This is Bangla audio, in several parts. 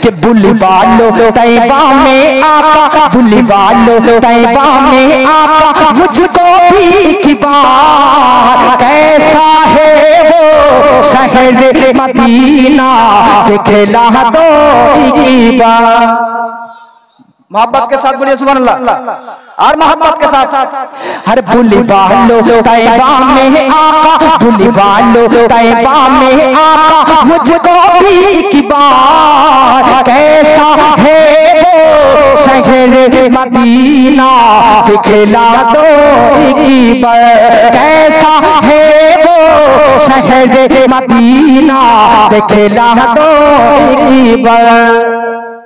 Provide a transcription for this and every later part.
کہ بلوا لو طیبہ میں آقا، بلوا لو طیبہ میں آقا، مجھ کو بھی ایک بار کیسا ہے وہ شہر مدینہ دکھلا دو ایک بار۔ محبت کے ساتھ بولیے سبحان اللہ، اور محبت کے ساتھ ہر بلوا لو طیبہ میں آقا، بلوا لو طیبہ میں آقا، مجھ کو بھی ایک بار کیسا ہے وہ شہر مدینہ دکھلا دو ایک بار، کیسا ہے وہ شہر مدینہ دکھلا دو ایک بار۔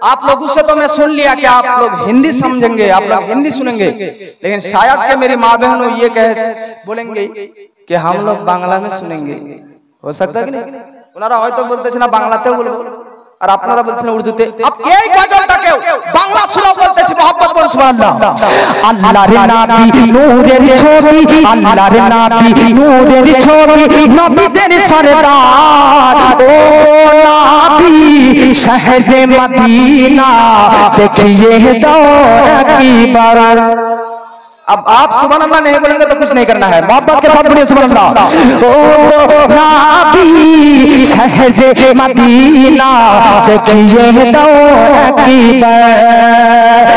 آپ لوگوں سے تو میں سن لیا کہ آپ لوگ ہندی سمجھیں گے، آپ لوگ ہندی سنیں گے، لیکن شاید کہ میری ماں بہنوں یہ بولیں گے کہ ہم لوگ بنگلہ میں سنیں گے، ہو سکتا ہے کہ نہیں؟ انہارا ہوئے بولتے چھنا بنگلاتے بولو اور اپنارا بولتے چھنا اردوتے، اب یہی گجلتا کہ بنگلہ سنو بولتے چھے محبت بول سبحان اللہ۔ اللہ رے نبی نور چھوڑی، اللہ رے نبی نور چھوڑی، نبی دیر سردار او نبی شہر مدینہ دیکھئے دو ایک بار۔ اب آپ سبحان اللہ نہیں بولیں گے تو کچھ نہیں کرنا ہے، محبت کے ساتھ بولیے سبحان اللہ۔ او نبی شہر مدینہ دیکھئے دو ایک بار،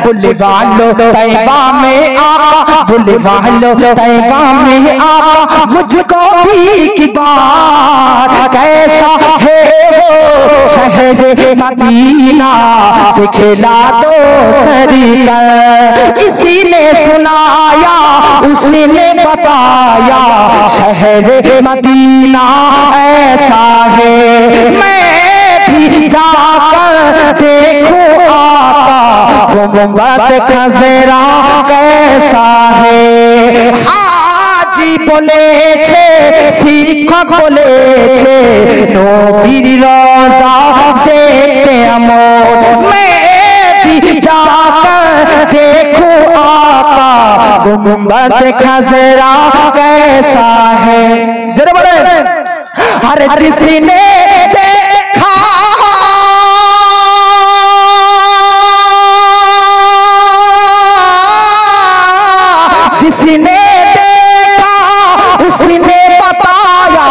بلوا لو طیبہ میں آقا، بلوا لو طیبہ میں آقا، مجھ کو بھی ایک بار کیسا ہے وہ شہر مدینہ دکھلا دو سرکار۔ اسی نے سنایا اسی نے بتایا شہر مدینہ ایسا ہے، میں بھی جا کر دیکھوں آقا گنبد خضرا کیسا ہے۔ حاجی بولے چھے শিক্ষক বলেছে নবীর রোজা দেখতে আমর मैं जाकर देखूं आका गुंबद खजरा कैसा है। जरा बोले हर जिसने देखा जिसने देखा उसने बताया,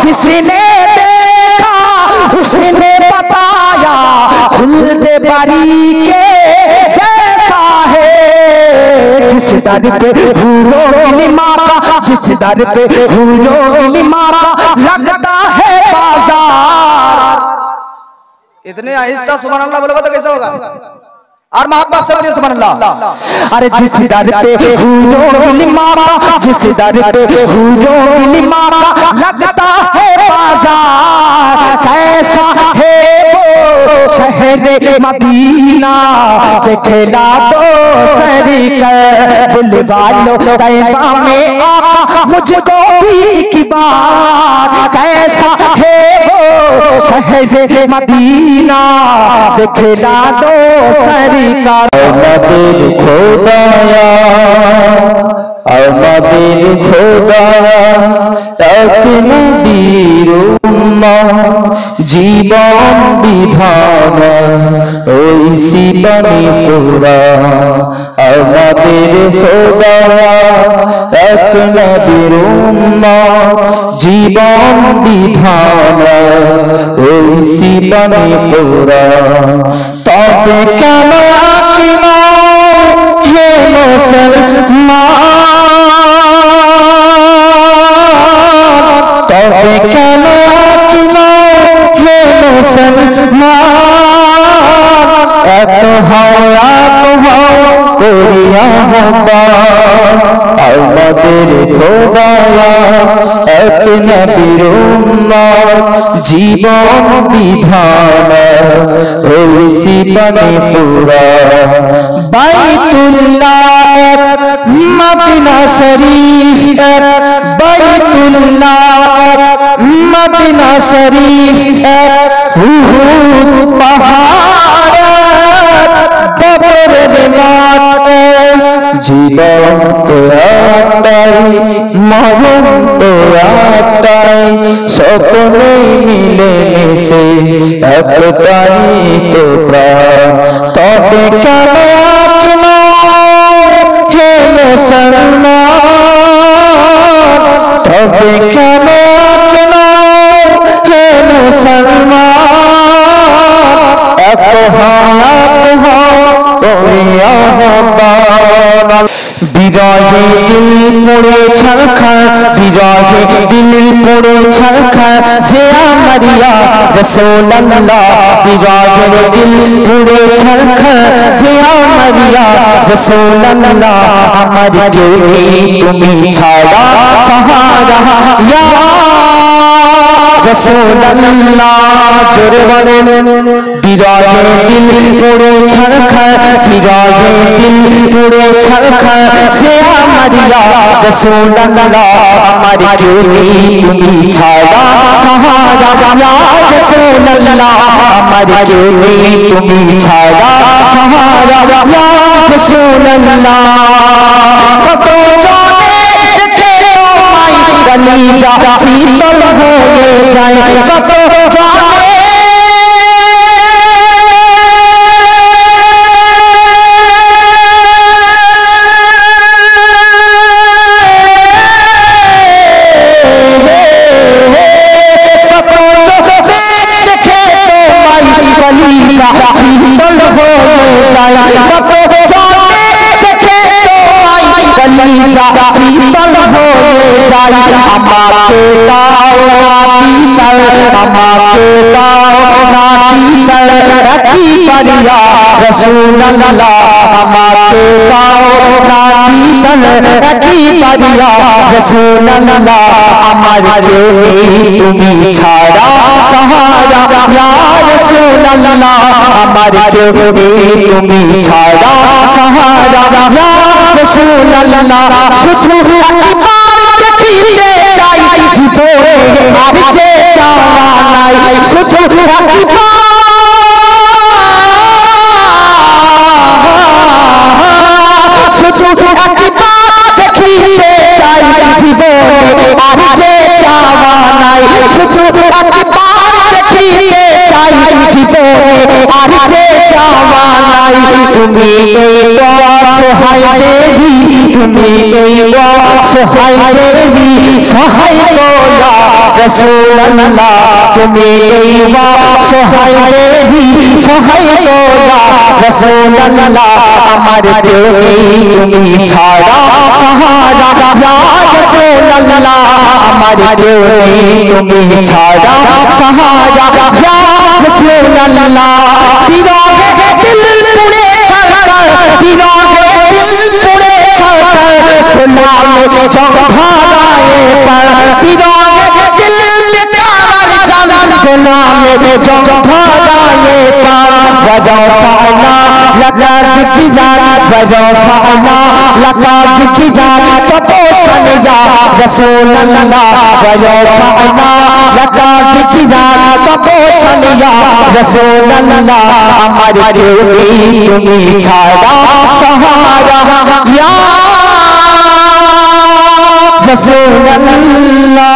जिसने देखा उसने बताया खुल्द बारी के जैसा है। जिस दर पे हूरों की मारा, जिस दर पे हूरों की मारा लगता है बाजार। इतने आहिस्ता सुभान अल्लाह बोलोगे तो कैसा होगा? और मोहब्बत से बोलिए सुभान अल्लाह। अरे जिस दर पे हूरों की मारा, जिस दर पे हूरों की मारा लगता है बाजार। कैसा है वो शहर मदीना दिखला दो सरकार। बुलवा लो तैबा में आका मुझको भी एक बार। कैसा है वो शहर मदीना दिखला दो सरकार। আমাদের খোদায়া, আমাদের খোদায়া এক নবীর উম্মাহ জীবন বিধান ওই সিবানি পুরা। আমাদের খোদায়া এক নবীর উম্মাহ জীবন বিধান ওই সিবানি পুরা। তবে কেন আকিমা হে মুসলমান, তবে কেন আকিমা হে মুসলমান, এত হও করিয়া হবান। আমাদের খোদায়া এক নবীর উম্মত জীবন বিধান ওই সিবানি পুরা। বাইতুল্লাহ এক মদিনা শরীফ এক, বাইতুল্লাহ এক মদিনা শরীফ এক, উহুদ পাহাড় কবরের মাঠ এক। জীবন তো একটাই, মরণ তো একটাই, সকলেই মিলে মিশে একটাই তো প্রাণ। তবে কেন আপনা হে মুসলমান, তবে কেন আপনা হে মুসলমান, এত হায়াত করিয়া আহ্বান। বিরহে দিল পড়ে ছারখার, বিরহে দিল পড়ে ছারখার, যে আমার ইয়া রাসূলুল্লাহ। বিরহে দিল পড়ে ছারখার, যে আমার ইয়া রাসূলুল্লাহ। আমার কেউ নেই তুমি ছাড়া সাহারা ইয়া রাসূলুল্লাহ। জোরে বলেন বিরহে দিল পড়ে ছারখার, বিরহে দিল পড়ে ছারখার, যে আমার ইয়া রাসূলুল্লাহ। আমার কেউ নেই তুমি ছাড়া সাহারা ইয়া রাসূলুল্লাহ। আমার কেউ নেই তুমি ছাড়া সাহারা ইয়া রাসূলুল্লাহ। কত জনে দেখে তোমায় কলিজা শীতল হয়ে যায়, কত জনে শীতল হয়ে যায়, কত জনে দেখে তোমায় কলিজা শীতল হয়ে যায়। আমাকে দাও না দিদার, আমাকে দাও না দিদার, রাখি পারিয়া রাসূলুল্লাহ। আমাকে দাও না দিদার, রাখি পারিয়া রাসূলুল্লাহ। আমার কেউ নেই তুমি ছাড়া সাহারা ইয়া রাসূলুল্লাহ। আমার কেউ নেই তুমি ছাড়া সাহারা ইয়া রাসূলুল্লাহ। শুধু একবার দেখিতে চাই জীবনে আর যে চাওয়া নাই, শুধু একবার, শুধু একবার দেখিতে চাই জীবনে আর যে চাওয়া নাই, শুধু একবার দেখিতে চাই জীবনে আর যে চাওয়া নাই। তুমি এই অসহায় দেবী, তুমি এই অসহায় দেবী, সহায় গো ইয়া রাসূলুল্লাহ। তুমি এই অসহায় দেবী, সহায় গো ইয়া রাসূলুল্লাহ। আমার কেউ নেই তুমি ছাড়া সাহারা ইয়া রাসূলুল্লাহ। আমার কেউ নেই তুমি ছাড়া সাহারা ইয়া রাসূলুল্লাহ। বিরহে দিল পুড়ে ছারখার, বিরহে দিল পুড়ে ছারখার, গোলামে জং ধারায়ে পার। বিরহে দিল বেকার জালান, গোলামে জং ধারায়ে পার। ওয়ারফা'না লাকা যিকরাক, ওয়ারফা'না লাকা যিকরাক, তপস্যান ইয়া রাসূলুল্লাহ। ওয়ারফা'না লাকা যিকরাক, তপস্যান ইয়া রাসূলুল্লাহ। আমার কেউ নেই তুমি ছাড়া সাহারা ইয়া রাসূলুল্লাহ।